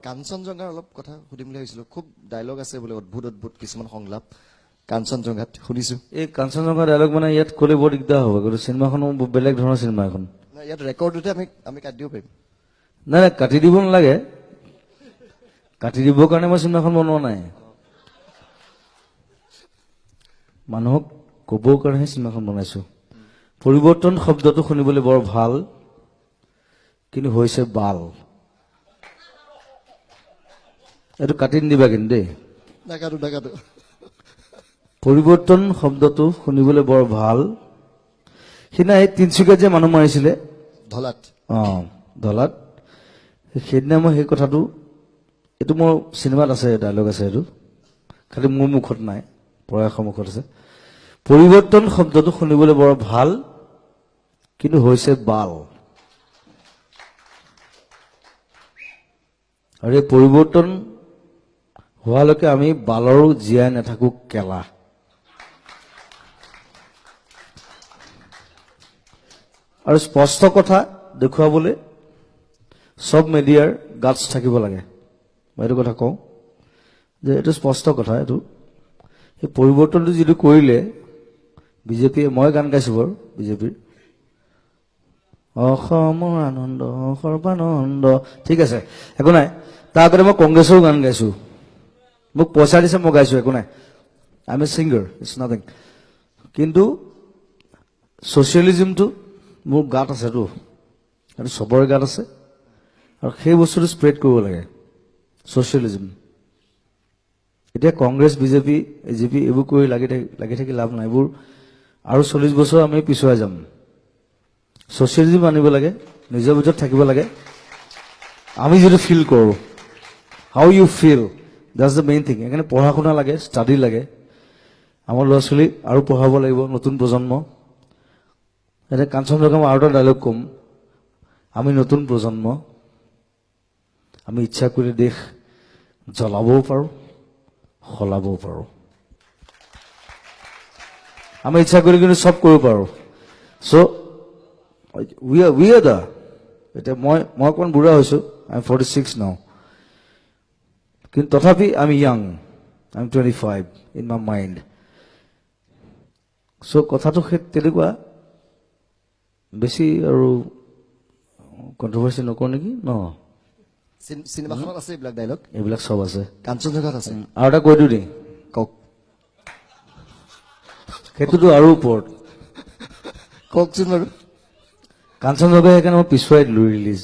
কাঞ্চনজংঘাৰ অলপ কথা সুধিম বুলি ভাবিছিলো। খুব ডায়লগ আছে বোলে, অদ্ভুত অদ্ভুত কিছুমান সংলাপ কাঞ্চনজংঘাত শুনিছো। এই কাঞ্চনজংঘা ডায়লগ মানে ইয়াত ক'লে বৰ দিগদাৰ হ'ব, কিন্তু চিনেমাখনো বেলেগ ধৰণৰ চিনেমা এখন। ইয়াত ৰেকৰ্ডতে আমি কাটি দিব পাৰিম। নাই নাই, কাটি দিব নালাগে। কাটি দিবৰ কাৰণে মই চিনেমাখন বনোৱা নাই, মানুহক ক'বৰ কাৰণেহে চিনেমাখন বনাইছো। পৰিৱৰ্তন শব্দটো শুনিবলৈ বৰ ভাল, কিন্তু হৈছে বাল। এইটো কাটি নিদিবা কিন্তু দেই। নাকাটো নাকাটো। পৰিৱৰ্তন শব্দটো শুনিবলৈ বৰ ভাল। সিদিনা এই তিনিচুকীয়াত যে মানুহ মাৰিছিলে ধলাত, ধলাত, সেইদিনা মই সেই কথাটো, এইটো মোৰ চিনেমাত আছে, ডায়লগ আছে, এইটো খালি মোৰ মুখত নাই, প্ৰয়াসৰ মুখত আছে। পৰিৱৰ্তন শব্দটো শুনিবলৈ বৰ ভাল, কিন্তু হৈছে বাল। আৰু এই পৰিৱৰ্তন হোৱালৈকে আমি বালৰো জীয়াই নাথাকো কেলা। আৰু স্পষ্ট কথা দেখুৱাবলৈ চব মিডিয়াৰ গাটছ থাকিব লাগে। মই এইটো কথা কওঁ যে এইটো স্পষ্ট কথা। এইটো এই পৰিৱৰ্তনটো যিটো কৰিলে বিজেপিয়ে, মই গান গাইছো বাৰু বিজেপিৰ, অসমৰ আনন্দ সৰ্বানন্দ, ঠিক আছে, একো নাই। তাৰ আগতে মই কংগ্ৰেছৰো গান গাইছো, মোক পইচা দিছে, মই গাইছো, একো নাই। I am a singer, it's nothing. কিন্তু ছচিয়েলিজিমটো মোৰ গাত আছেতো, আৰু চবৰে গাত আছে, আৰু সেই বস্তুটো স্প্ৰেড কৰিব লাগে, ছচিয়েলিজিম। এতিয়া কংগ্ৰেছ, বিজেপি, এজিপি এইবোৰ কৰি লাগি থাকি লাভ নাই। এইবোৰ আৰু 40 বছৰ আমি পিছুৱাই যাম। ছচিয়েলিজিম আনিব লাগে, নিজৰ ভিতৰত থাকিব লাগে। আমি যিটো ফিল কৰোঁ, how you feel, that's the main thing. সেইকাৰণে পঢ়া শুনা লাগে, ষ্টাডি লাগে। আমাৰ ল'ৰা ছোৱালী আৰু পঢ়াব লাগিব, নতুন প্ৰজন্ম। এতিয়া কাঞ্চনজংঘা মই আৰু এটা ডায়লগ ক'ম, আমি নতুন প্ৰজন্ম, আমি ইচ্ছা কৰি দেশ জ্বলাবও পাৰোঁ, সলাবও পাৰোঁ। আমি ইচ্ছা কৰি কিন্তু চব কৰিব পাৰোঁ। চ' উই আৰ দা, এতিয়া মই অকণমান বুঢ়া হৈছোঁ, আই এম 46 নাও, কিন্তু তথাপি I am young, I am 25 in my mind. চ' কথাটো সেই তেনেকুৱা, বেছি আৰু কণ্ট্ৰভাৰ্চি নকৰোঁ নেকি ন? চিনেমাখনত আছে এইবিলাক ডায়লগ, এইবিলাক চব আছে, কাঞ্চনজংঘাত আছে। আৰু এটা কৈ দিওঁ দেই, কওক সেইটোতো আৰু ওপৰত। কওকচোন বাৰু। কাঞ্চনজংঘা সেইকাৰণে মই পিছুৱাই দিলো ৰিলিজ।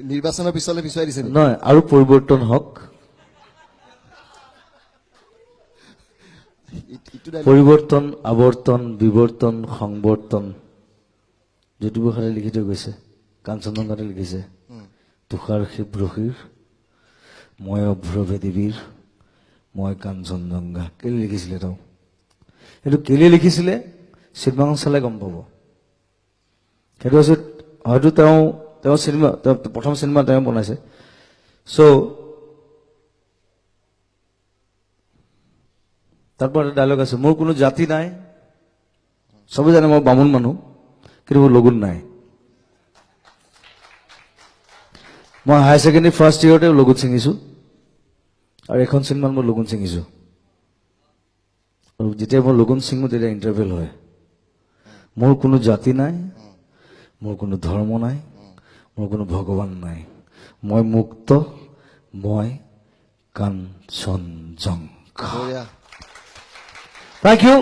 নিৰ্বাচনৰ পিছলৈ পিছুৱাই দিছে নেকি? নহয়, আৰু পৰিৱৰ্তন হওক। পৰিৱৰ্তন, আৱৰ্তন, বিৱৰ্তন, সংবৰ্তন, জ্যোতিপ্ৰসাদে লিখি থৈ গৈছে, কাঞ্চনজংঘাতে লিখিছে। তুষাৰ শিৱৰশীৰ মই অভ্ৰভেদীবীৰ, মই কাঞ্চনজংঘা। কেলে লিখিছিলে তেওঁ? সেইটো কেলে লিখিছিলে চিনেমাখন চালে গম পাব। সেইটো হৈছে হয়তো তেওঁ চিনেমা, প্ৰথম চিনেমা তেওঁ বনাইছে। চ' তাৰপৰা এটা ডায়লগ আছে, মোৰ কোনো জাতি নাই, চবেই জানে মই বামুণ মানুহ, কিন্তু মোৰ লগুণ নাই। মই হায়াৰ ছেকেণ্ডেৰী ফাৰ্ষ্ট ইয়েৰতে লগুণ ছিঙিছো, আৰু এখন চিনেমাত মই লগুণ ছিঙিছো। আৰু যেতিয়া মই লগুণ ছিঙো তেতিয়া ইণ্টাৰভেল হয়। মোৰ কোনো জাতি নাই, মোৰ কোনো ধৰ্ম নাই, মোৰ কোনো ভগৱান নাই, মই মুক্ত, মই কাঞ্চনজংঘা। বঢ়িয়া। Thank you.